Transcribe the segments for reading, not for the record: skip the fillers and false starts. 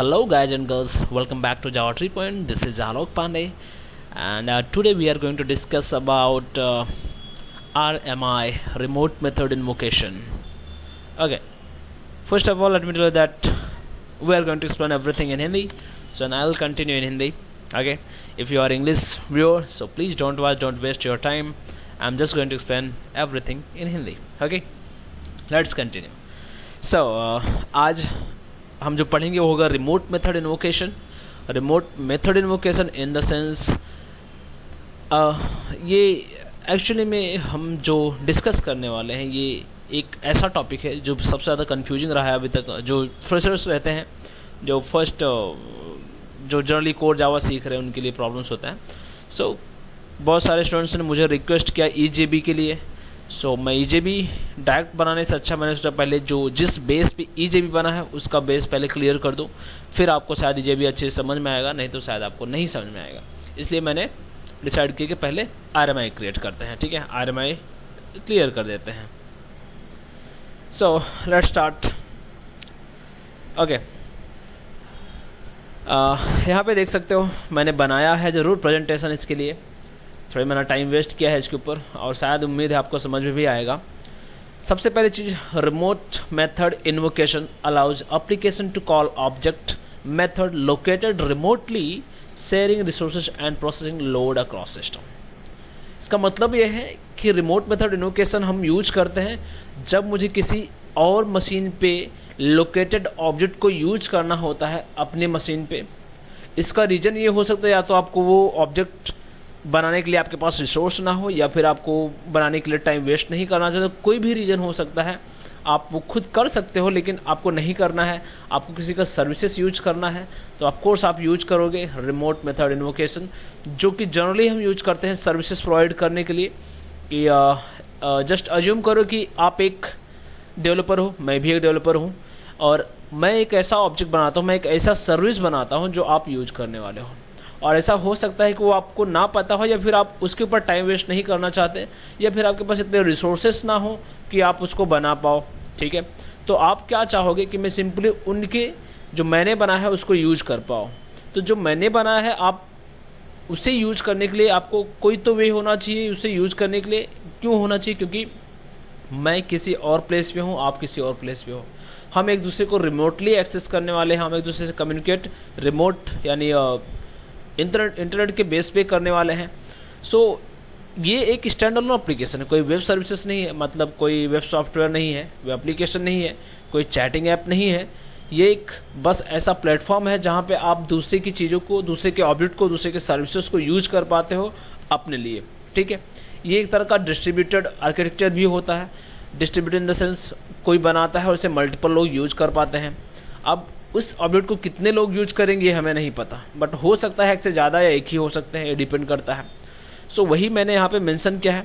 Hello guys and girls, welcome back to Java Tree Point. This is Alok Pandey, and today we are going to discuss about RMI, remote method invocation. Okay, first of all let me tell you that we are going to explain everything in Hindi, so I will continue in Hindi. Okay, if you are English viewer, so please don't waste your time. I'm just going to explain everything in Hindi. Okay, let's continue. So आज हम जो पढ़ेंगे वो होगा remote method invocation in the sense ये actually में हम जो डिस्कस करने वाले हैं ये एक ऐसा टॉपिक है जो सबसे ज़्यादा कंफ्यूजिंग रहा है अभी तक। जो फ्रेशर्स रहते हैं, जो फर्स्ट जो जनरली कोर जावा सीख रहे हैं, उनके लिए प्रॉब्लम्स होता है। सो बहुत सारे स्टूडेंट्स ने मुझे रिक्वेस्ट किया EJB के लिए। सो मैं EJB डायरेक्ट बनाने से अच्छा मैंने सोचा पहले जो जिस बेस पे EJB बना है उसका बेस पहले क्लियर कर दूं, फिर आपको शायद EJB अच्छे से समझ में आएगा, नहीं तो शायद आपको नहीं समझ में आएगा। इसलिए मैंने डिसाइड किया कि पहले RMI क्रिएट करते हैं। ठीक है, RMI क्लियर कर देते हैं। So let's start. ओके, यहाँ पे देख सकते हो मैंने बनाया है जरूर प्रेजेंटेशन, इसके लिए थोड़ी मैंने टाइम वेस्ट किया है इसके ऊपर, और शायद उम्मीद है आपको समझ में भी आएगा। सबसे पहली चीज, remote method invocation allows application to call object method located remotely sharing resources and processing load across system. इसका मतलब यह है कि रिमोट मेथड इन्वोकेशन हम यूज करते हैं जब मुझे किसी और मशीन पे लोकेटेड ऑब्जेक्ट को यूज करना होता है अपने मशीन पे। इसका रीजन ये हो सकता है या तो आपको वो ऑब्जेक्ट बनाने के लिए आपके पास रिसोर्स ना हो, या फिर आपको बनाने के लिए टाइम वेस्ट नहीं करना चाहिए। कोई भी रीजन हो सकता है। आप वो खुद कर सकते हो लेकिन आपको नहीं करना है, आपको किसी का सर्विसेज यूज करना है, तो ऑफकोर्स आप यूज करोगे रिमोट मेथड इन्वोकेशन, जो कि जनरली हम यूज करते हैं सर्विसेज प्रोवाइड करने के लिए। जस्ट अज्यूम करो कि आप एक डेवलपर हो, मैं भी एक डेवलपर हूं, और मैं एक ऐसा ऑब्जेक्ट बनाता हूं, मैं एक ऐसा सर्विस बनाता हूं जो आप यूज करने वाले हो। और ऐसा हो सकता है कि वो आपको ना पता हो, या फिर आप उसके ऊपर टाइम वेस्ट नहीं करना चाहते, या फिर आपके पास इतने रिसोर्सेस ना हो कि आप उसको बना पाओ। ठीक है, तो आप क्या चाहोगे कि मैं सिंपली उनके जो मैंने बना है उसको यूज कर पाऊँ। तो जो मैंने बनाया है आप उसे यूज करने के लिए आपको कोई तो वे होना चाहिए। उसे यूज करने के लिए क्यों होना चाहिए? क्योंकि मैं किसी और प्लेस पे हूँ, आप किसी और प्लेस पे हो, हम एक दूसरे को रिमोटली एक्सेस करने वाले हैं, हम एक दूसरे से कम्युनिकेट रिमोट यानी इंटरनेट के बेस पे करने वाले हैं। सो ये एक स्टैंडअलोन एप्लीकेशन है, कोई वेब सर्विसेज नहीं है, मतलब कोई वेब सॉफ्टवेयर नहीं है, वेब एप्लीकेशन नहीं है, कोई चैटिंग ऐप नहीं है। ये एक बस ऐसा प्लेटफॉर्म है जहां पे आप दूसरे की चीजों को, दूसरे के ऑब्जेक्ट को, दूसरे के सर्विसेज को यूज कर पाते हो अपने लिए। ठीक है, ये एक तरह का डिस्ट्रीब्यूटेड आर्किटेक्चर भी होता है। डिस्ट्रीब्यूटेड इन द सेंस कोई बनाता है और उसे मल्टीपल लोग यूज कर पाते हैं। अब उस ऑब्जेक्ट को कितने लोग यूज करेंगे ये हमें नहीं पता, बट हो सकता है एक से ज्यादा या एक ही हो सकते हैं, ये डिपेंड करता है। सो वही मैंने यहाँ पे मेंशन किया है,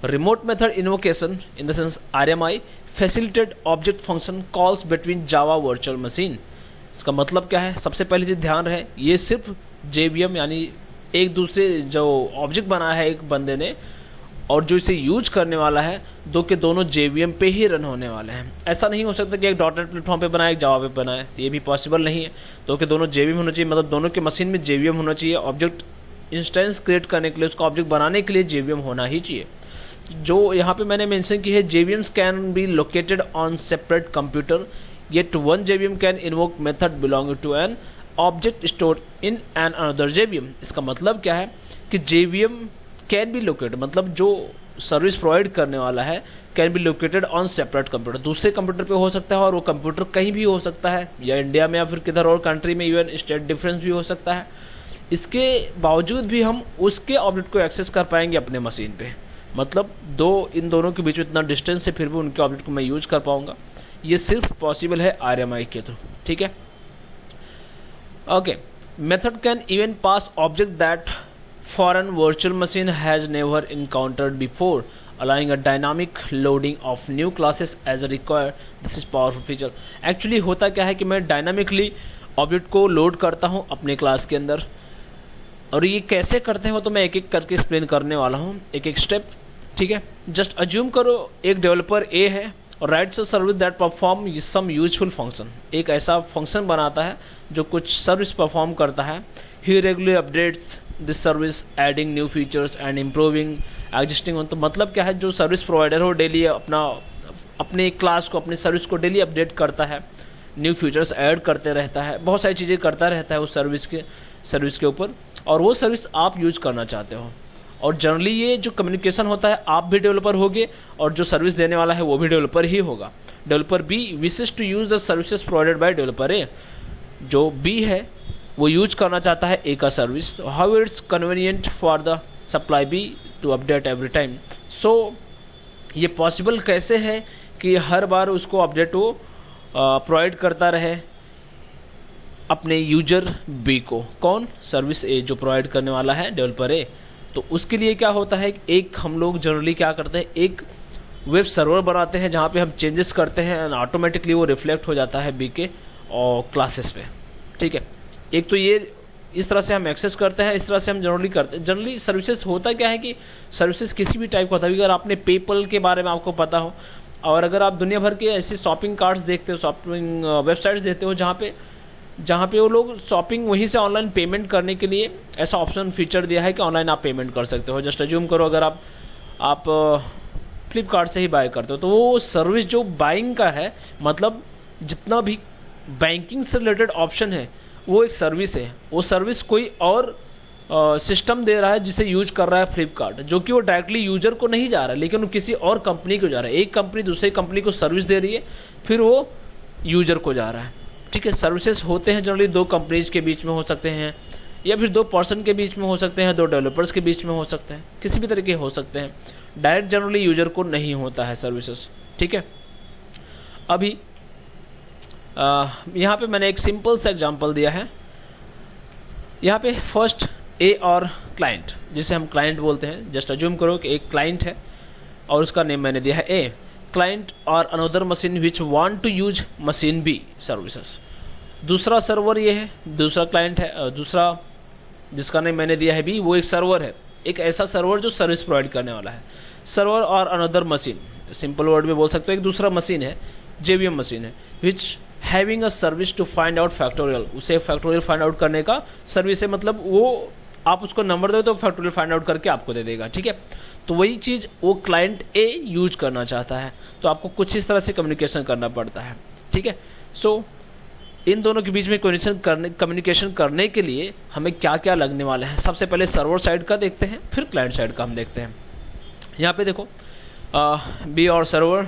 remote method invocation in the sense RMI facilitate object function calls between Java virtual machine. इसका मतलब क्या है? सबसे पहली चीज ध्यान रहे, ये सिर्फ JVM यानी एक दूसरे जो ऑब्जेक्ट बनाया है एक बंदे ने और जो इसे यूज करने वाला है, दो के दोनों JVM पे ही रन होने वाले हैं। ऐसा नहीं हो सकता कि एक डॉटनेट प्लेटफॉर्म पे बनाए एक जावा पे बनाए, ये भी पॉसिबल नहीं है। दो के दोनों JVM होना चाहिए, मतलब दोनों के मशीन में JVM होना चाहिए। ऑब्जेक्ट इंस्टेंस क्रिएट करने के लिए, उसका ऑब्जेक्ट बनाने के लिए JVM होना ही चाहिए। जो यहाँ पे मैंने मेंशन की है, JVMs can be located on separate computer, yet one JVM can invoke method belonging to an object stored in an another JVM। इसका मतलब क्या है कि JVM कैन बी लोकेटेड, मतलब जो सर्विस प्रोवाइड करने वाला है can be located on separate computer, दूसरे कंप्यूटर पे हो सकता है, और वो कंप्यूटर कहीं भी हो सकता है, या इंडिया में या फिर किधर और कंट्री में, इवन स्टेट डिफरेंस भी हो सकता है। इसके बावजूद भी हम उसके ऑब्जेक्ट को एक्सेस कर पाएंगे अपने मशीन पे, मतलब इन दोनों के बीच में इतना डिस्टेंस है, फिर भी उनके ऑब्जेक्ट को मैं यूज कर पाऊंगा। ये सिर्फ पॉसिबल है RMI के थ्रू। ठीक है, okay, method can even pass object that foreign virtual machine has never encountered before, allowing a dynamic loading of new classes as required. This is powerful feature. Actually होता क्या है कि मैं dynamically object को load करता हूं अपने class के अंदर, और ये कैसे करते हो तो मैं एक एक करके एक्सप्लेन करने वाला हूं, एक एक स्टेप। ठीक है, जस्ट अज्यूम करो एक डेवलपर A है और writes a service that perform some useful function, एक ऐसा फंक्शन बनाता है जो कुछ सर्विस परफॉर्म करता है। He regularly updates this service adding new features and improving existing one. तो मतलब क्या है, जो सर्विस प्रोवाइडर हो डेली अपने क्लास को, अपनी सर्विस को डेली अपडेट करता है, न्यू फीचर्स ऐड करते रहता है, बहुत सारी चीजें करता रहता है उस सर्विस के ऊपर, और वो सर्विस आप यूज करना चाहते हो। और जनरली ये जो कम्युनिकेशन होता है, आप भी डेवलपर होगे और जो सर्विस देने वाला है वो भी डेवलपर ही होगा। Developer B wishes to use the services provided by developer A, जो बी है वो यूज करना चाहता है ए का service. How it's convenient for the supply B to update every time. So ये पॉसिबल कैसे है कि हर बार उसको अपडेट वो प्रोवाइड करता रहे अपने यूजर बी को। कौन? सर्विस ए, जो प्रोवाइड करने वाला है डेवलपर ए। तो उसके लिए क्या होता है, एक हम लोग जनरली क्या करते हैं, एक वेब सर्वर बनाते हैं जहां पे हम चेंजेस करते हैं एंड ऑटोमेटिकली वो रिफ्लेक्ट हो जाता है बी के और क्लासेस पे। ठीक है, एक तो ये इस तरह से हम एक्सेस करते हैं, इस तरह से हम जनरली करते हैं। जनरली सर्विसेज होता क्या है कि सर्विसेज किसी भी टाइप का होता है। अगर आपने पेपल के बारे में आपको पता हो, और अगर आप दुनिया भर के ऐसे शॉपिंग कार्ड्स देखते हो, शॉपिंग वेबसाइट्स देखते हो, जहाँ पे वो लोग शॉपिंग वहीं से ऑनलाइन पेमेंट करने के लिए ऐसा ऑप्शन फीचर दिया है कि ऑनलाइन आप पेमेंट कर सकते हो। जस्ट अज्यूम करो अगर आप फ्लिपकार्ट से ही बाय करते हो, तो वो सर्विस जो बाइंग का है, मतलब जितना भी बैंकिंग से रिलेटेड ऑप्शन है वो एक सर्विस है। वो सर्विस कोई और सिस्टम दे रहा है जिसे यूज कर रहा है फ्लिपकार्ट, जो कि वो डायरेक्टली यूजर को नहीं जा रहा है, लेकिन वो किसी और कंपनी को जा रहा है। एक कंपनी दूसरी कंपनी को सर्विस दे रही है, फिर वो यूजर को जा रहा है। ठीक है, सर्विसेज होते हैं जनरली दो कंपनीज के बीच में हो सकते हैं, या फिर दो पर्सन के बीच में हो सकते हैं, दो डेवलपर्स के बीच में हो सकते हैं, किसी भी तरीके हो सकते हैं। डायरेक्ट जनरली यूजर को नहीं होता है सर्विसेज। ठीक है, अभी यहाँ पे मैंने एक सिंपल सा एग्जांपल दिया है। यहाँ पे फर्स्ट ए और क्लाइंट, जिसे हम क्लाइंट बोलते हैं। जस्ट अज्यूम करो कि एक क्लाइंट है और उसका नेम मैंने दिया है ए। क्लाइंट और another machine which want to use machine B services. दूसरा सर्वर ये है, दूसरा क्लाइंट है, दूसरा जिसका नेम मैंने दिया है बी, वो एक सर्वर है, एक ऐसा सर्वर जो सर्विस प्रोवाइड करने वाला है। सर्वर और अनदर मशीन, सिंपल वर्ड में बोल सकते हो एक दूसरा मशीन है, जेवीएम मशीन है, which having a service to find out factorial. उसे फैक्टोरियल फाइंड आउट करने का सर्विस है, मतलब वो आप उसको नंबर दो तो फैक्टोरियल फाइंड आउट करके आपको दे देगा। ठीक है, तो वही चीज वो क्लाइंट ए यूज करना चाहता है, तो आपको कुछ इस तरह से कम्युनिकेशन करना पड़ता है। ठीक है, सो इन दोनों के बीच में कम्युनिकेशन करने के लिए हमें क्या क्या लगने वाले हैं, सबसे पहले सर्वर साइड का देखते हैं, फिर क्लाइंट साइड का हम देखते हैं। यहाँ पे देखो बी और सर्वर,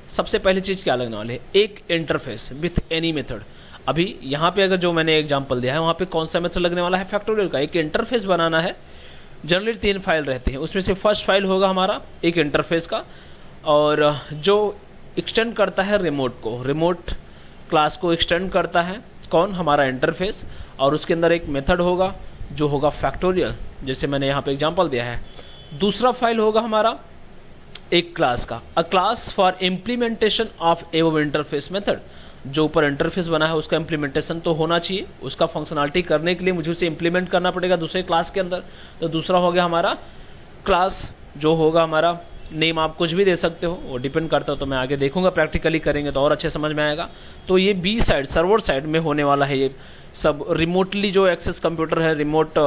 सबसे पहली चीज क्या लगने वाले है, एक इंटरफेस विथ एनी मेथड। अभी यहाँ पे अगर जो मैंने एग्जांपल दिया है वहां पे कौन सा मेथड लगने वाला है, फैक्टोरियल का। एक इंटरफेस बनाना है, जनरली 3 फाइल रहती है, उसमें से फर्स्ट फाइल होगा हमारा एक इंटरफेस का, और जो एक्सटेंड करता है रिमोट को, रिमोट क्लास को एक्सटेंड करता है कौन, हमारा इंटरफेस। और उसके अंदर एक मेथड होगा जो होगा फैक्टोरियल, जैसे मैंने यहाँ पे एग्जांपल दिया है। दूसरा फाइल होगा हमारा एक क्लास का, अ क्लास फॉर इम्प्लीमेंटेशन ऑफ एवं इंटरफेस मेथड। जो ऊपर इंटरफेस बना है उसका इम्प्लीमेंटेशन तो होना चाहिए, उसका फंक्शनलिटी करने के लिए मुझे उसे इम्प्लीमेंट करना पड़ेगा दूसरे क्लास के अंदर। तो दूसरा हो गया हमारा क्लास, जो होगा हमारा नेम आप कुछ भी दे सकते हो, वो डिपेंड करता हो, तो मैं आगे देखूंगा, प्रैक्टिकली करेंगे तो और अच्छे समझ में आएगा। तो ये बी साइड, सर्वर साइड में होने वाला है ये सब। रिमोटली जो एक्सेस कंप्यूटर है, रिमोट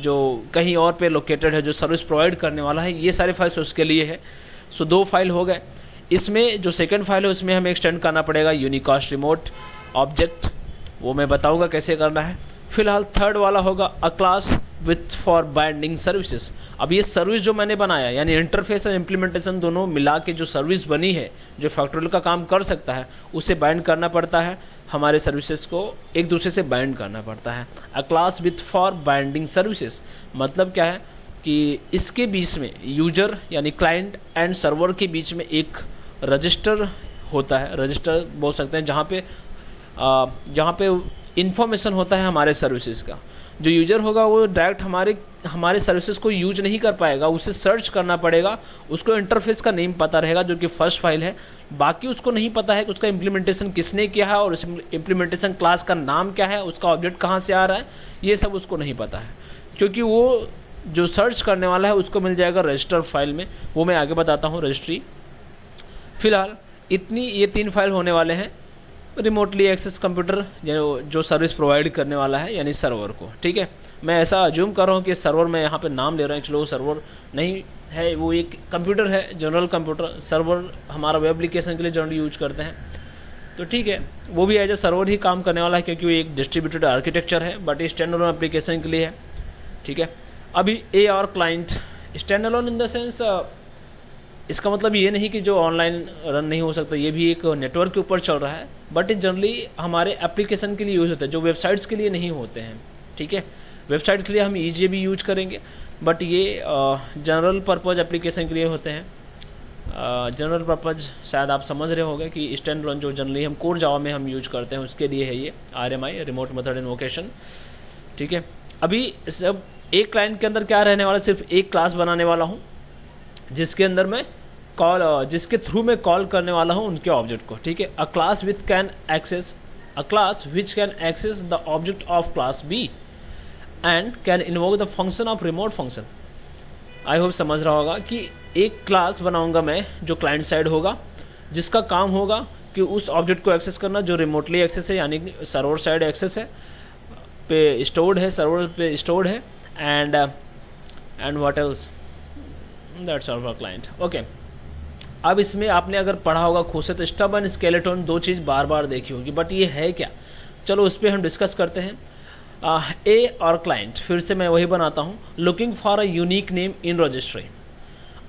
जो कहीं और पे लोकेटेड है, जो सर्विस प्रोवाइड करने वाला है, ये सारे फाइल्स उसके लिए है। सो 2 फाइल हो गए। इसमें जो सेकंड फाइल है उसमें हमें एक्सटेंड करना पड़ेगा यूनिकास्ट रिमोट ऑब्जेक्ट, वो मैं बताऊंगा कैसे करना है। फिलहाल थर्ड वाला होगा अ class with for binding services. अब ये सर्विस जो मैंने बनाया, यानी इंटरफेस और इम्प्लीमेंटेशन दोनों मिला के जो सर्विस बनी है, जो फैक्टोरियल का काम कर सकता है, उसे बाइंड करना पड़ता है, हमारे सर्विसेज को एक दूसरे से बाइंड करना पड़ता है। A class with for binding services मतलब क्या है कि इसके बीच में यूजर यानी क्लाइंट एंड सर्वर के बीच में एक रजिस्टर होता है, रजिस्टर बोल सकते हैं, जहाँ पे इंफॉर्मेशन होता है हमारे सर्विसेज का। जो यूजर होगा वो डायरेक्ट हमारे सर्विसेज को यूज नहीं कर पाएगा, उसे सर्च करना पड़ेगा। उसको इंटरफेस का नेम पता रहेगा जो कि फर्स्ट फाइल है, बाकी उसको नहीं पता है कि उसका इम्प्लीमेंटेशन किसने किया है और उस इम्प्लीमेंटेशन क्लास का नाम क्या है, उसका ऑब्जेक्ट कहाँ से आ रहा है, ये सब उसको नहीं पता है, क्योंकि वो जो सर्च करने वाला है उसको मिल जाएगा रजिस्टर फाइल में, वो मैं आगे बताता हूँ रजिस्ट्री। फिलहाल इतनी ये 3 फाइल होने वाले हैं रिमोटली एक्सेस कंप्यूटर जो सर्विस प्रोवाइड करने वाला है यानी सर्वर को। ठीक है, मैं ऐसा अज्यूम कर रहा हूँ कि सर्वर में यहाँ पे नाम ले रहा हूँ, एक्चुअली वो सर्वर नहीं है, वो एक कंप्यूटर है, जनरल कंप्यूटर। सर्वर हमारा वेब एप्लीकेशन के लिए जनरली यूज करते हैं, तो ठीक है वो भी एज ए सर्वर ही काम करने वाला है क्योंकि वो एक डिस्ट्रीब्यूटेड आर्किटेक्चर है, बट स्टैंड अलोन एप्लीकेशन के लिए है। ठीक है, अभी ए और client stand alone in the sense इसका मतलब ये नहीं कि जो ऑनलाइन रन नहीं हो सकता, ये भी एक नेटवर्क के ऊपर चल रहा है, बट जनरली हमारे एप्लीकेशन के लिए यूज होता है, जो वेबसाइट्स के लिए नहीं होते हैं। ठीक है, वेबसाइट के लिए हम ईजे भी यूज करेंगे, बट ये जनरल पर्पज एप्लीकेशन के लिए होते हैं। जनरल पर्पज शायद आप समझ रहे होंगे कि स्टैंड अलोन जो जनरली हम कोर जावा में हम यूज करते हैं उसके लिए है ये RMI, रिमोट मेथड इन्वोकेशन। ठीक है, अभी सब एक क्लाइंट के अंदर क्या रहने वाला, सिर्फ एक क्लास बनाने वाला हूँ जिसके अंदर मैं जिसके थ्रू मैं कॉल करने वाला हूँ उनके ऑब्जेक्ट को। ठीक है, a class which can access the object of class B and can invoke the function of remote function. I hope समझ रहा होगा कि एक क्लास बनाऊंगा मैं जो क्लाइंट साइड होगा, जिसका काम होगा कि उस ऑब्जेक्ट को एक्सेस करना जो रिमोटली एक्सेस है, यानी सर्वर साइड एक्सेस है, पे स्टोर्ड है, सर्वर पे स्टोर्ड है, and what else, that's all for client. Okay, अब इसमें आपने अगर पढ़ा होगा खुद से तो स्टब एंड स्केलेटन दो चीज बार बार देखी होगी, बट ये है क्या, चलो उस पर हम डिस्कस करते हैं। ए और क्लाइंट, फिर से मैं वही बनाता हूं, looking for a unique name in registry,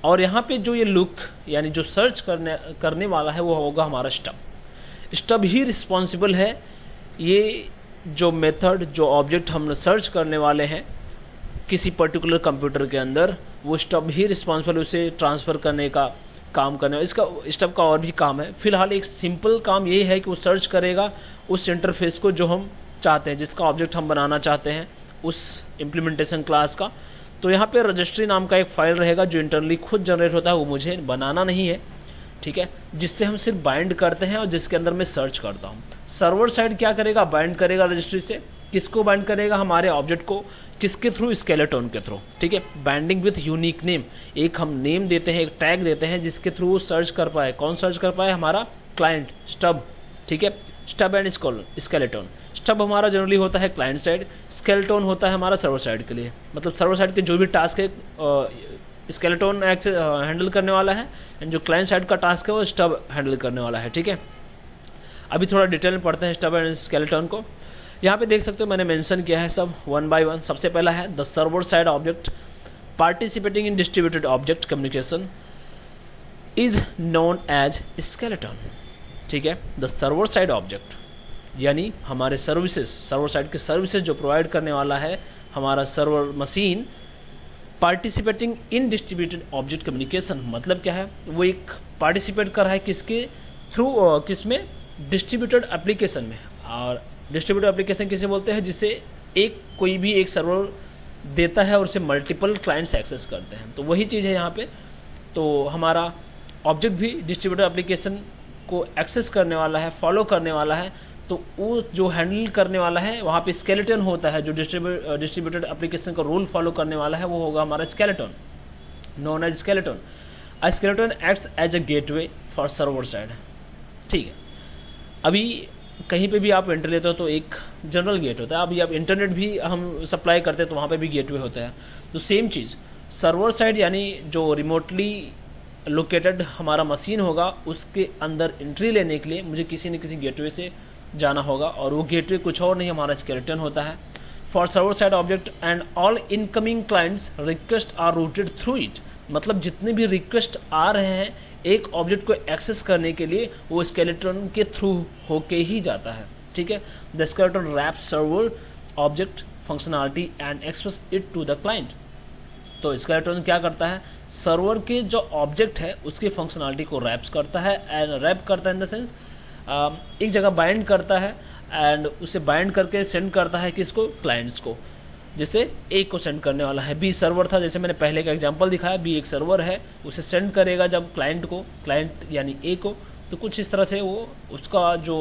और यहाँ पे जो ये लुक यानी जो सर्च करने वाला है वो होगा हमारा स्टब। स्टब ही रिस्पॉन्सिबल है, ये जो मेथड जो ऑब्जेक्ट हम सर्च करने वाले हैं किसी पर्टिकुलर कंप्यूटर के अंदर, वो स्टब ही रिस्पॉन्सिबल उसे ट्रांसफर करने का काम करने। इसका स्टब का और भी काम है, फिलहाल एक सिंपल काम ये है कि वो सर्च करेगा उस इंटरफेस को जो हम चाहते हैं, जिसका ऑब्जेक्ट हम बनाना चाहते हैं उस इम्प्लीमेंटेशन क्लास का। तो यहाँ पे रजिस्ट्री नाम का एक फाइल रहेगा जो इंटरनली खुद जनरेट होता है, वो मुझे बनाना नहीं है। ठीक है, जिससे हम सिर्फ बाइंड करते हैं और जिसके अंदर मैं सर्च करता हूँ। सर्वर साइड क्या करेगा, बाइंड करेगा रजिस्ट्री से, किसको बाइंड करेगा, हमारे ऑब्जेक्ट को, किसके थ्रू, स्केलेटन के थ्रू। ठीक है, बाइंडिंग विथ यूनिक नेम, एक हम नेम देते हैं, एक टैग देते हैं जिसके थ्रू वो सर्च कर पाए। कौन सर्च कर पाए, हमारा क्लाइंट स्टब। ठीक है, स्टब एंड स्केलेटन। स्टब हमारा जनरली होता है क्लाइंट साइड, स्केलेटन होता है हमारा सर्वर साइड के लिए, मतलब सर्वर साइड के जो भी टास्क है स्केलेटन हैंडल करने वाला है, एंड जो क्लाइंट साइड का टास्क है वो स्टब हैंडल करने वाला है। ठीक है, अभी थोड़ा डिटेल में पढ़ते हैं स्टब एंड स्केलेटन को। यहाँ पे देख सकते हो मैंने मेंशन किया है सब वन बाय वन। सबसे पहला है the server side object participating in distributed object communication is known as skeleton. ठीक है, द सर्वर साइड ऑब्जेक्ट यानी हमारे सर्विसेज, सर्वर साइड के सर्विसेज जो प्रोवाइड करने वाला है हमारा server machine, participating in distributed object communication मतलब क्या है, वो एक पार्टिसिपेट कर रहा है किसके थ्रू, किसमें, डिस्ट्रीब्यूटेड एप्लीकेशन में। और डिस्ट्रीब्यूटेड एप्लीकेशन किसे बोलते हैं, जिसे कोई भी एक सर्वर देता है और उसे मल्टीपल क्लाइंट्स एक्सेस करते हैं, तो वही चीज है यहाँ पे। तो हमारा ऑब्जेक्ट भी डिस्ट्रीब्यूटेड एप्लीकेशन को एक्सेस करने वाला है, फॉलो करने वाला है, तो वो जो हैंडल करने वाला है वहां पे स्केलेटन होता है, जो डिस्ट्रीब्यूटेड एप्लीकेशन का रूल फॉलो करने वाला है वो होगा हमारा skeleton, known as skeleton. A skeleton acts as a gateway for server side. ठीक है, अभी कहीं पे भी आप एंटर लेते हो तो एक जनरल गेट होता है, अभी आप इंटरनेट भी हम सप्लाई करते हैं तो वहां पे भी गेटवे होता है। तो सेम चीज सर्वर साइड यानी जो रिमोटली लोकेटेड हमारा मशीन होगा उसके अंदर एंट्री लेने के लिए मुझे किसी न किसी गेटवे से जाना होगा, और वो गेटवे कुछ और नहीं हमारा स्केलेटन होता है। For server side object and all incoming clients request are routed through it, मतलब जितने भी रिक्वेस्ट आ रहे हैं एक ऑब्जेक्ट को एक्सेस करने के लिए वो स्केलेटन के थ्रू होके ही जाता है। ठीक है, the skeleton wrap server object functionality and express it to the client. तो स्केलेटन क्या करता है, सर्वर के जो ऑब्जेक्ट है उसकी फंक्शनलिटी को रैप्स करता है, एंड रैप करता है इन द सेंस एक जगह बाइंड करता है एंड उसे बाइंड करके सेंड करता है किसको, क्लाइंट्स को। जैसे ए को सेंड करने वाला है, बी सर्वर था जैसे मैंने पहले का एग्जांपल दिखाया, बी एक सर्वर है, उसे सेंड करेगा जब क्लाइंट को, क्लाइंट यानी ए को, तो कुछ इस तरह से वो उसका जो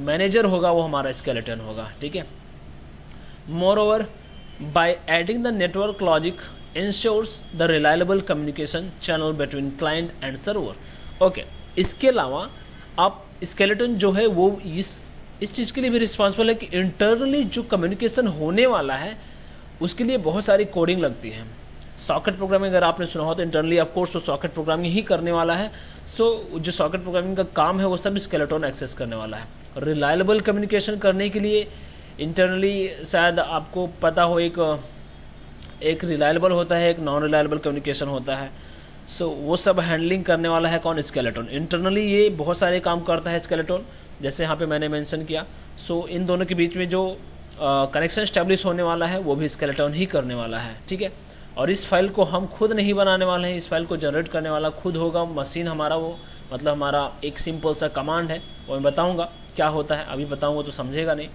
मैनेजर होगा वो हमारा स्केलेटन होगा। ठीक है, moreover by adding the network logic ensures the reliable communication channel between client and server. Okay, इसके अलावा आप स्केलेटन जो है वो इस चीज के लिए भी रिस्पॉन्सिबल है कि इंटरनली जो कम्युनिकेशन होने वाला है उसके लिए बहुत सारी कोडिंग लगती है। सॉकेट प्रोग्रामिंग अगर आपने सुना हो तो इंटरनली ऑफ कोर्स तो सॉकेट प्रोग्रामिंग ही करने वाला है। सो जो सॉकेट प्रोग्रामिंग का काम है वो सब स्केलेटन एक्सेस करने वाला है। रिलायबल कम्युनिकेशन करने के लिए इंटरनली शायद आपको पता हो एक रिलायबल होता है, एक नॉन रिलायबल कम्युनिकेशन होता है। सो वो सब हैंडलिंग करने वाला है कौन? स्केलेटन। इंटरनली ये बहुत सारे काम करता है स्केलेटन, जैसे यहाँ पे मैंने मेंशन किया। सो इन दोनों के बीच में जो कनेक्शन स्टैब्लिश होने वाला है वो भी स्केलेटन ही करने वाला है, ठीक है। और इस फाइल को हम खुद नहीं बनाने वाले हैं, इस फाइल को जनरेट करने वाला खुद होगा मशीन हमारा, वो मतलब हमारा एक सिंपल सा कमांड है, वो मैं बताऊंगा क्या होता है, अभी बताऊंगा तो समझेगा नहीं।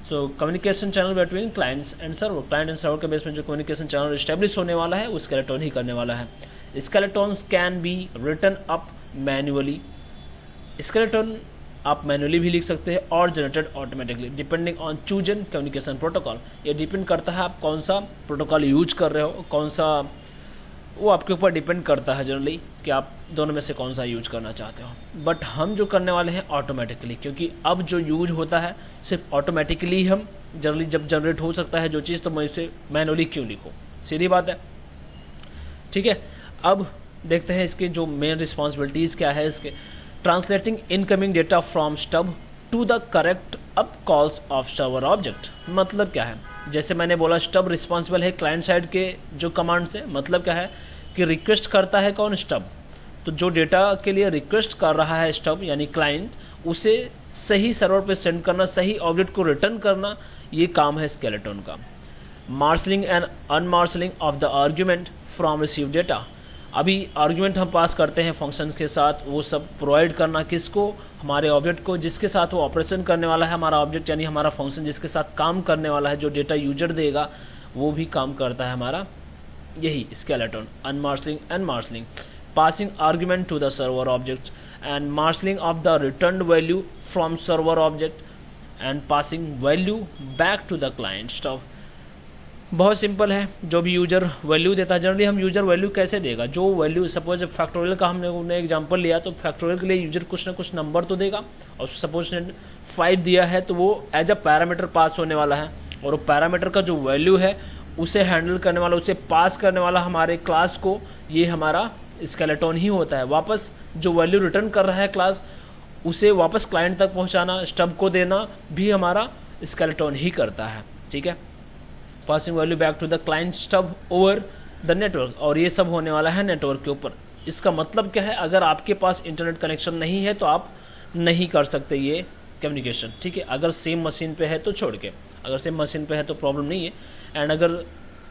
So communication channel between clients and server, client and server के बेस में जो कम्युनिकेशन चैनल एस्टेब्लिश होने वाला है वो स्केलेटन ही करने वाला है। Skeletons can be written up manually, skeleton आप मैन्युअली भी लिख सकते हैं और generated automatically depending on chosen communication protocol. ये डिपेंड करता है आप कौन सा प्रोटोकॉल यूज कर रहे हो, कौन सा, वो आपके ऊपर डिपेंड करता है जनरली कि आप दोनों में से कौन सा यूज करना चाहते हो। बट हम जो करने वाले हैं ऑटोमेटिकली, क्योंकि अब जो यूज होता है सिर्फ ऑटोमेटिकली हम जनरली जब जनरेट हो सकता है जो चीज़, तो मैं इसे मैनुअली क्यों लिखूं, सीधी बात है, ठीक है। अब देखते हैं इसके जो मेन रिस्पॉन्सिबिलिटीज क्या है इसके। Translating incoming data from stub to the correct up calls of server object. मतलब क्या है, जैसे मैंने बोला स्टब रिस्पॉन्सिबल है क्लाइंट साइड के जो कमांड से। मतलब क्या है कि रिक्वेस्ट करता है कौन? स्टब। तो जो डेटा के लिए रिक्वेस्ट कर रहा है स्टब यानी क्लाइंट, उसे सही सर्वर पे सेंड करना, सही ऑब्जेक्ट को रिटर्न करना, ये काम है स्केलेटन का। Marshalling and unmarshalling of the argument from receive data. अभी आर्ग्यूमेंट हम पास करते हैं फंक्शन के साथ, वो सब प्रोवाइड करना किसको? हमारे ऑब्जेक्ट को, जिसके साथ वो ऑपरेशन करने वाला है हमारा ऑब्जेक्ट यानी हमारा फंक्शन, जिसके साथ काम करने वाला है, जो डेटा यूजर देगा वो भी काम करता है हमारा यही skeleton. Unmarshalling and marshalling, passing argument to the server object and marshalling of the return value from server object and passing value back to the client stub. बहुत सिंपल है, जो भी यूजर वैल्यू देता है, जनरली हम user value कैसे देगा? जो वैल्यू, सपोज फैक्टोरियल का हमने एग्जांपल लिया तो फैक्टोरियल के लिए यूजर कुछ ना कुछ नंबर तो देगा, और सपोज ने 5 दिया है तो वो एज अ पैरामीटर पास होने वाला है, और वो पैरामीटर का जो वैल्यू है उसे हैंडल करने वाला, उसे पास करने वाला हमारे क्लास को, ये हमारा स्केलेटन ही होता है। वापस जो वैल्यू रिटर्न कर रहा है क्लास, उसे वापस क्लाइंट तक पहुंचाना, स्टब को देना भी हमारा स्केलेटन ही करता है, ठीक है। Passing value back to the client stub over the network, और ये सब होने वाला है नेटवर्क के ऊपर। इसका मतलब क्या है? अगर आपके पास इंटरनेट कनेक्शन नहीं है तो आप नहीं कर सकते ये कम्युनिकेशन, ठीक है। अगर सेम मशीन पे है तो छोड़ के, अगर सेम मशीन पे है तो प्रॉब्लम नहीं है, एंड अगर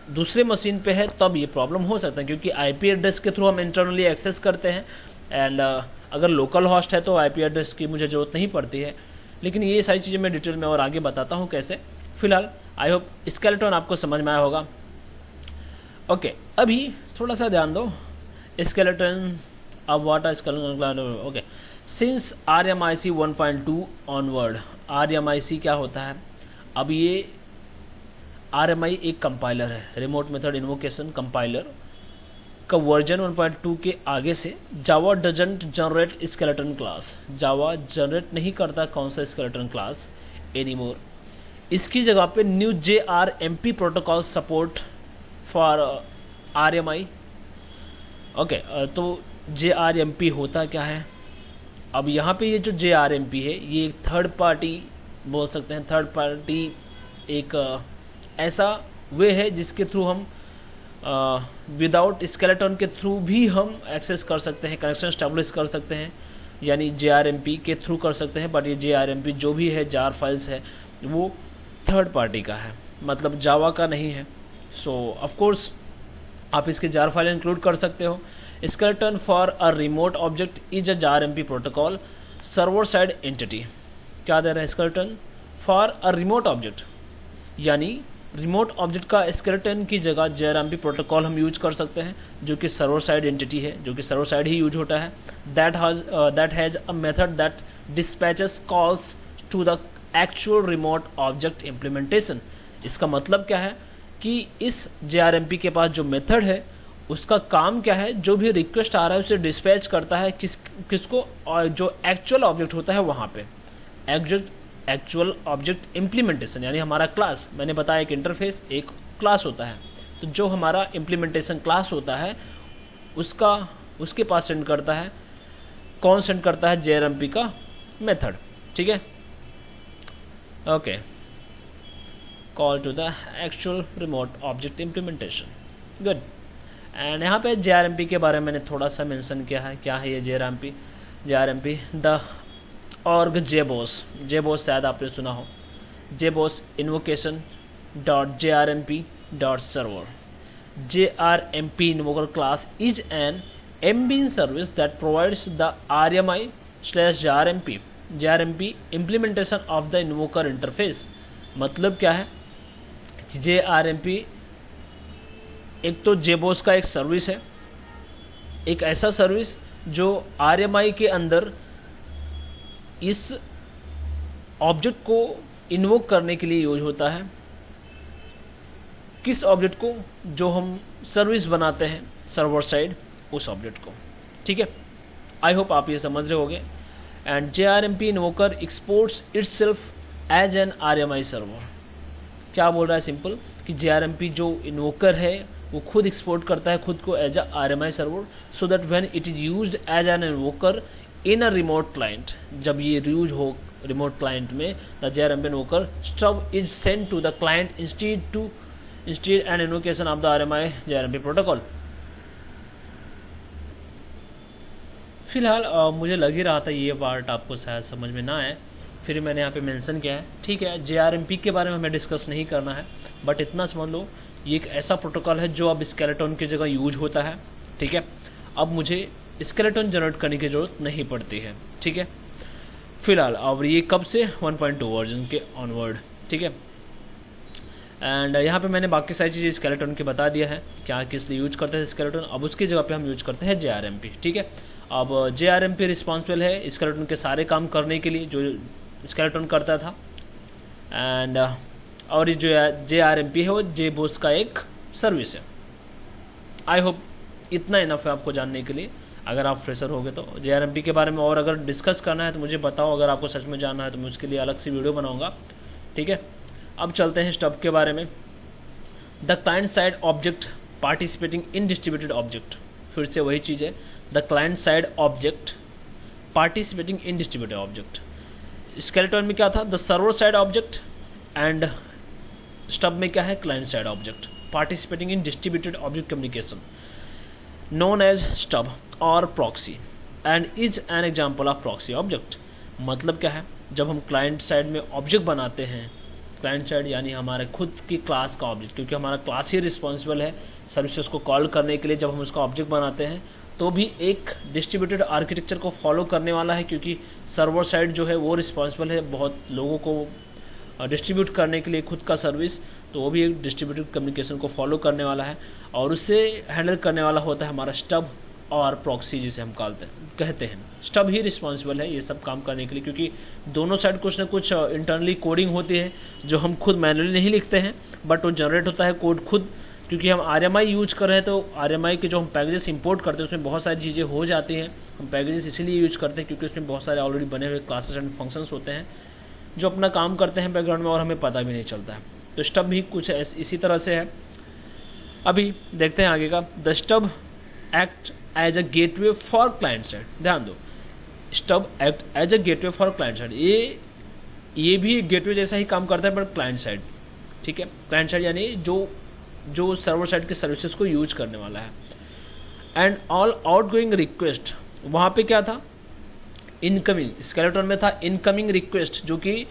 दूसरे मशीन पे है तब ये प्रॉब्लम हो सकता है, क्योंकि आईपी एड्रेस के थ्रू हम इंटरनली एक्सेस करते हैं। एंड अगर लोकल होस्ट है तो आईपी एड्रेस की मुझे जरूरत नहीं पड़ती है। लेकिन ये सारी चीजें मैं डिटेल में और आगे बताता हूँ कैसे। फिलहाल आई होप स्केलेटन आपको समझ में आया होगा। ओके, अभी थोड़ा सा ध्यान दो। स्केलेटन, अब what are skeleton? Okay, since RMIC 1.2 onward, RMIC क्या होता है? अब ये RMI एक कंपाइलर है, रिमोट मेथड इन्वोकेशन कंपाइलर का वर्जन 1.2 के आगे से Java doesn't generate skeleton class. Java generate नहीं करता कौन सा स्केलेटन क्लास एनीमोर। इसकी जगह पे new JRMP protocol support for RMI। Okay, तो JRMP होता क्या है? अब यहाँ पे ये जो JRMP है ये एक थर्ड पार्टी बोल सकते हैं, थर्ड पार्टी एक ऐसा वे है जिसके थ्रू हम विदाउट स्केलेटन के थ्रू भी हम एक्सेस कर सकते हैं, कनेक्शन स्टैब्लिश कर सकते हैं, यानी JRMP के थ्रू कर सकते हैं। बट ये JRMP जो भी है, जार फाइल्स है, वो थर्ड पार्टी का है, मतलब जावा का नहीं है। सो ऑफ कोर्स आप इसके जार फाइल इंक्लूड कर सकते हो। Skeleton for a remote object is a JRMP protocol server side entity. क्या दे रहा है? Skeleton for a remote object, यानी रिमोट ऑब्जेक्ट का स्केलेटन की जगह JRMP प्रोटोकॉल हम यूज कर सकते हैं, जो कि सर्वर साइड एंटिटी है, जो कि सर्वर साइड ही यूज होता है। That has a method that dispatches calls to the actual remote object implementation. इसका मतलब क्या है कि इस JRMP के पास जो मेथड है उसका काम क्या है, जो भी रिक्वेस्ट आ रहा है उसे डिस्पैच करता है किसको, और जो एक्चुअल ऑब्जेक्ट होता है वहां पे एक्चुअल ऑब्जेक्ट इम्प्लीमेंटेशन, यानी हमारा क्लास, मैंने बताया एक इंटरफेस एक क्लास होता है, तो जो हमारा इम्प्लीमेंटेशन क्लास होता है उसके पास सेंड करता है, कौन सेंड करता है, JRMP का मेथड। ठीक है, okay, call to the actual remote object implementation, good. And यहाँ पे JRMP के बारे में मैंने थोड़ा सा मेंशन किया है, क्या है ये JRMP द ऑर्ग JBoss शायद आपने सुना हो, JBoss invocation .jrmp .server। JRMP invoker class is an Ambient service that provides the RMI/JRMP implementation of the invoker interface। मतलब क्या है कि JRMP एक तो JBoss का एक सर्विस है, एक ऐसा सर्विस जो RMI के अंदर इस ऑब्जेक्ट को इन्वोक करने के लिए यूज होता है। किस ऑब्जेक्ट को, जो हम सर्विस बनाते हैं सर्वर साइड, उस ऑब्जेक्ट को। ठीक है, आई होप आप ये समझ रहे होंगे। And JRMP invoker exports itself as an RMI server. क्या बोल रहा है, सिंपल कि JRMP जो इन्वोकर है वो खुद एक्सपोर्ट करता है खुद को as a RMI server, so that when it is used as an invoker in a remote client, जब ये यूज हो रिमोट क्लाइंट में, the JRMP invoker stub is send to the client instead an invocation of the RMI JRMP protocol. फिलहाल मुझे लग ही रहा था ये पार्ट आपको शायद समझ में ना आए, फिर मैंने यहाँ पे मेंशन किया है। ठीक है, JRMP के बारे में हमें डिस्कस नहीं करना है, बट इतना समझ लो ये एक ऐसा प्रोटोकॉल है जो अब स्केलेटन की जगह यूज होता है। ठीक है, अब मुझे स्केलेटन जनरेट करने की जरूरत नहीं पड़ती है। ठीक है, फिलहाल अब ये कब से 1.2 वर्जन के ऑनवर्ड। ठीक है, एंड यहाँ पे मैंने बाकी सारी चीज़ें स्केलेटन की बता दिया है, क्या किस लिए यूज करते हैं स्केलेटन। अब उसकी जगह पे हम यूज करते हैं JRMP। ठीक है, अब JRMP रिस्पॉन्सिबल है स्केलेटन के सारे काम करने के लिए जो स्केलेटन करता था। एंड और ये जो JRMP है वो JBoss का एक सर्विस है। आई होप इतना इनफ है आपको जानने के लिए। अगर आप फ्रेशर हो गए तो JRMP के बारे में और अगर डिस्कस करना है तो मुझे बताओ, अगर आपको सच में जानना है तो मैं उसके लिए अलग सी वीडियो बनाऊंगा। ठीक है, अब चलते हैं स्टब के बारे में। The client side object participating in distributed object, फिर से वही चीज है, the client side object participating in distributed object. Skeleton में क्या था, the server side object, and stub में क्या है, client side object participating in distributed object communication known as stub or proxy and is an example of proxy object। मतलब क्या है, जब हम क्लाइंट साइड में ऑब्जेक्ट बनाते हैं, क्लाइंट साइड यानी हमारे खुद की क्लास का ऑब्जेक्ट, क्योंकि हमारा क्लास ही रिस्पॉन्सिबल है सर्विसेज को कॉल करने के लिए। जब हम उसका ऑब्जेक्ट बनाते हैं तो भी एक डिस्ट्रीब्यूटेड आर्किटेक्चर को फॉलो करने वाला है, क्योंकि सर्वर साइड जो है वो रिस्पॉन्सिबल है बहुत लोगों को डिस्ट्रीब्यूट करने के लिए खुद का सर्विस, तो वो भी एक डिस्ट्रीब्यूटेड कम्युनिकेशन को फॉलो करने वाला है, और उससे हैंडल करने वाला होता है हमारा स्टब और प्रॉक्सी, जिसे हम कहते हैं। स्टब ही रिस्पॉन्सिबल है ये सब काम करने के लिए, क्योंकि दोनों साइड कुछ ना कुछ इंटरनली कोडिंग होती है जो हम खुद मैनुअली नहीं लिखते हैं, बट वो जनरेट होता है कोड खुद, क्योंकि हम RMI यूज कर रहे हैं। तो RMI के जो हम पैकेजेस इंपोर्ट करते हैं उसमें बहुत सारी चीज़ें हो जाती हैं। हम पैकेजेस इसीलिए यूज करते हैं क्योंकि उसमें बहुत सारे ऑलरेडी बने हुए क्लासेस एंड फंक्शंस होते हैं जो अपना काम करते हैं बैकग्राउंड में और हमें पता भी नहीं चलता है। तो स्टब भी कुछ इसी तरह से है। अभी देखते हैं आगे का। The stub act as a gateway for client side. ध्यान दो, stub act as a gateway for client side. ये भी गेटवे जैसा ही काम करता है बट क्लाइंट साइड। ठीक है, क्लाइंट साइड यानी जो सर्वर साइड के सर्विसेज को यूज करने वाला है। एंड ऑल आउटगोइंग रिक्वेस्ट, वहां पे क्या था, इनकमिंग। स्केलेटन में था इनकमिंग रिक्वेस्ट, जो कि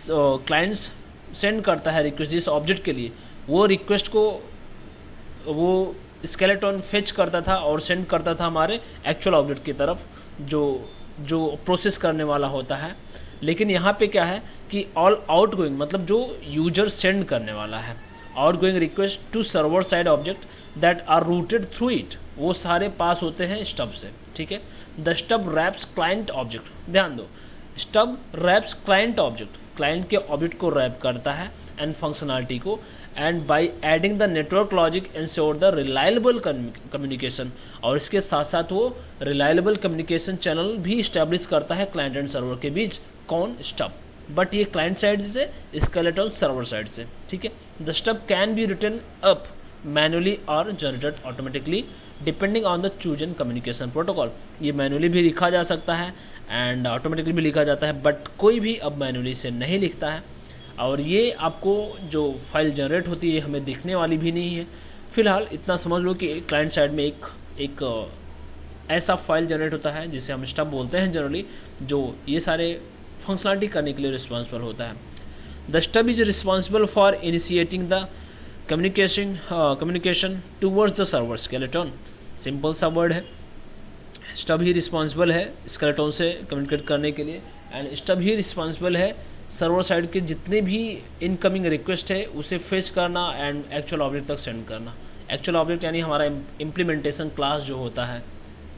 क्लाइंट्स सेंड करता है रिक्वेस्ट जिस ऑब्जेक्ट के लिए, वो रिक्वेस्ट को वो स्केलेटन फेच करता था और सेंड करता था हमारे एक्चुअल ऑब्जेक्ट की तरफ जो प्रोसेस करने वाला होता है। लेकिन यहाँ पे क्या है कि ऑल आउटगोइंग मतलब जो यूजर सेंड करने वाला है, outgoing request to server side object that are routed through it, वो सारे पास होते हैं स्टब से। ठीक है, the stub wraps client object. ध्यान दो, stub wraps client object, client के ऑब्जेक्ट को रैप करता है, एंड फंक्शनलिटी को, and by adding the network logic ensure the reliable communication, और इसके साथ साथ वो रिलायबल कम्युनिकेशन चैनल भी स्टैब्लिश करता है क्लाइंट एंड सर्वर के बीच। कौन? स्टब। बट ये क्लाइंट साइड से, स्केलेटन सर्वर साइड से, ठीक है। The stub can be written up manually और generated automatically depending on the chosen communication protocol. ये मैनुअली भी लिखा जा सकता है एंड ऑटोमेटिकली भी लिखा जाता है, बट कोई भी अब मैनुअली से नहीं लिखता है, और ये आपको जो फाइल जनरेट होती है हमें दिखने वाली भी नहीं है। फिलहाल इतना समझ लो कि क्लाइंट साइड में एक ऐसा फाइल जनरेट होता है जिसे हम स्टब बोलते हैं जनरली, जो ये सारे फंक्शनलिटी करने के लिए रिस्पॉन्सिबल होता है। The stub is responsible for initiating the communication towards the server skeleton. Simple सा वर्ड है, स्टब ही रिस्पॉन्सिबल है स्केलेटन से कम्युनिकेट करने के लिए, एंड स्टब ही रिस्पॉन्सिबल है सर्वर साइड के जितने भी इनकमिंग रिक्वेस्ट है उसे फेच करना एंड एक्चुअल ऑब्जेक्ट तक सेंड करना। एक्चुअल ऑब्जेक्ट यानी हमारा इम्प्लीमेंटेशन क्लास जो होता है,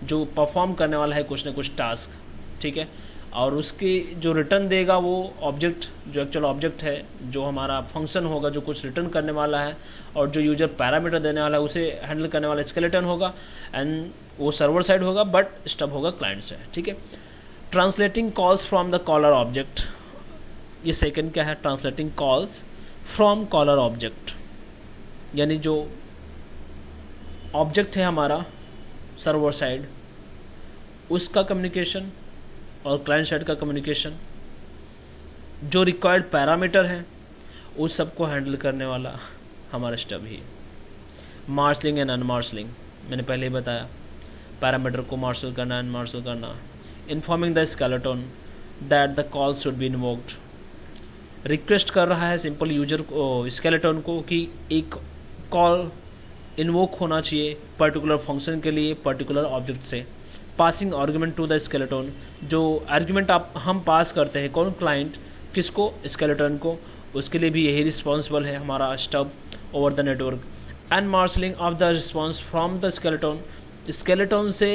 जो परफॉर्म करने वाला है कुछ ना कुछ टास्क, ठीक है, और उसके जो रिटर्न देगा वो ऑब्जेक्ट, जो एक्चुअल ऑब्जेक्ट है, जो हमारा फंक्शन होगा जो कुछ रिटर्न करने वाला है, और जो यूजर पैरामीटर देने वाला है उसे हैंडल करने वाला स्केलेटन होगा, एंड वो सर्वर साइड होगा, बट स्टब होगा क्लाइंट साइड, ठीक है। Translating calls from the caller object, ये सेकंड क्या है? Translating calls from caller object, यानी जो ऑब्जेक्ट है हमारा सर्वर साइड उसका कम्युनिकेशन और क्लाइंट साइड का कम्युनिकेशन, जो रिक्वायर्ड पैरामीटर है उस सबको हैंडल करने वाला हमारा स्टब ही। मार्शलिंग एंड अनमार्शलिंग मैंने पहले ही बताया, पैरामीटर को मार्शल करना, अनमार्शल करना। Informing the skeleton that the call should be invoked, request कर रहा है सिंपल यूजर को, स्केलेटन को, कि एक कॉल इन्वोक होना चाहिए पर्टिकुलर फंक्शन के लिए पर्टिकुलर ऑब्जेक्ट से। Passing argument to the skeleton, जो आर्गुमेंट हम पास करते हैं, कौन? क्लाइंट, किसको? स्केलेटन को, उसके लिए भी यही रिस्पॉन्सिबल है हमारा stub over the network. And marshalling of the response from the skeleton, skeleton से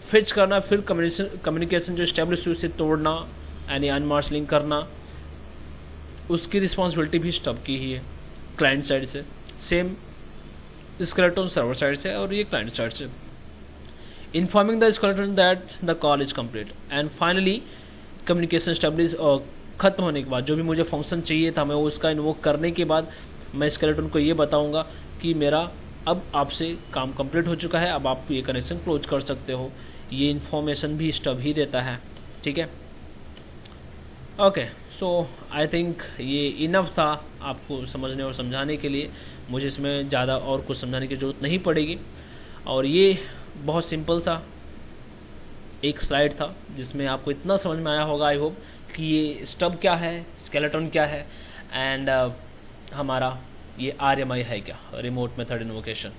फिच करना, फिर कम्युनिकेशन जो स्टेब्लिश उसे तोड़ना, यानी अनमार्शलिंग करना, उसकी रिस्पॉन्सिबिलिटी भी स्टब की ही है क्लाइंट साइड से। सेम स्केलेटन सर्वर साइड से और ये क्लाइंट साइड से। Informing the skeleton that the call is complete, and finally communication establish और खत्म होने के बाद जो भी मुझे फंक्शन चाहिए था मैं उसका इन्वोक करने के बाद मैं स्केलेटन को ये बताऊंगा कि मेरा अब आपसे काम कंप्लीट हो चुका है, अब आप ये कनेक्शन क्लोज कर सकते हो। ये इन्फॉर्मेशन भी स्टब ही देता है, ठीक है। ओके, सो आई थिंक ये इनफ था आपको समझने और समझाने के लिए, मुझे इसमें ज़्यादा और कुछ समझाने की जरूरत नहीं पड़ेगी। और ये बहुत सिंपल सा एक स्लाइड था जिसमें आपको इतना समझ में आया होगा आई होप कि ये स्टब क्या है, स्केलेटन क्या है, एंड हमारा ये RMI है क्या, रिमोट मेथड इन्वोकेशन।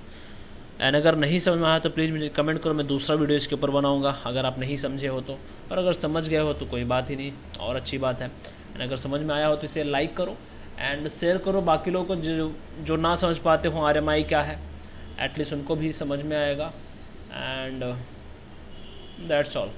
एंड अगर नहीं समझ में आया तो प्लीज़ मुझे कमेंट करो, मैं दूसरा वीडियो इसके ऊपर बनाऊंगा अगर आप नहीं समझे हो तो, और अगर समझ गए हो तो कोई बात ही नहीं, और अच्छी बात है। एंड अगर समझ में आया हो तो इसे लाइक करो एंड शेयर करो बाकी लोगों को जो ना समझ पाते हो RMI क्या है, एटलीस्ट उनको भी समझ में आएगा। And that's all.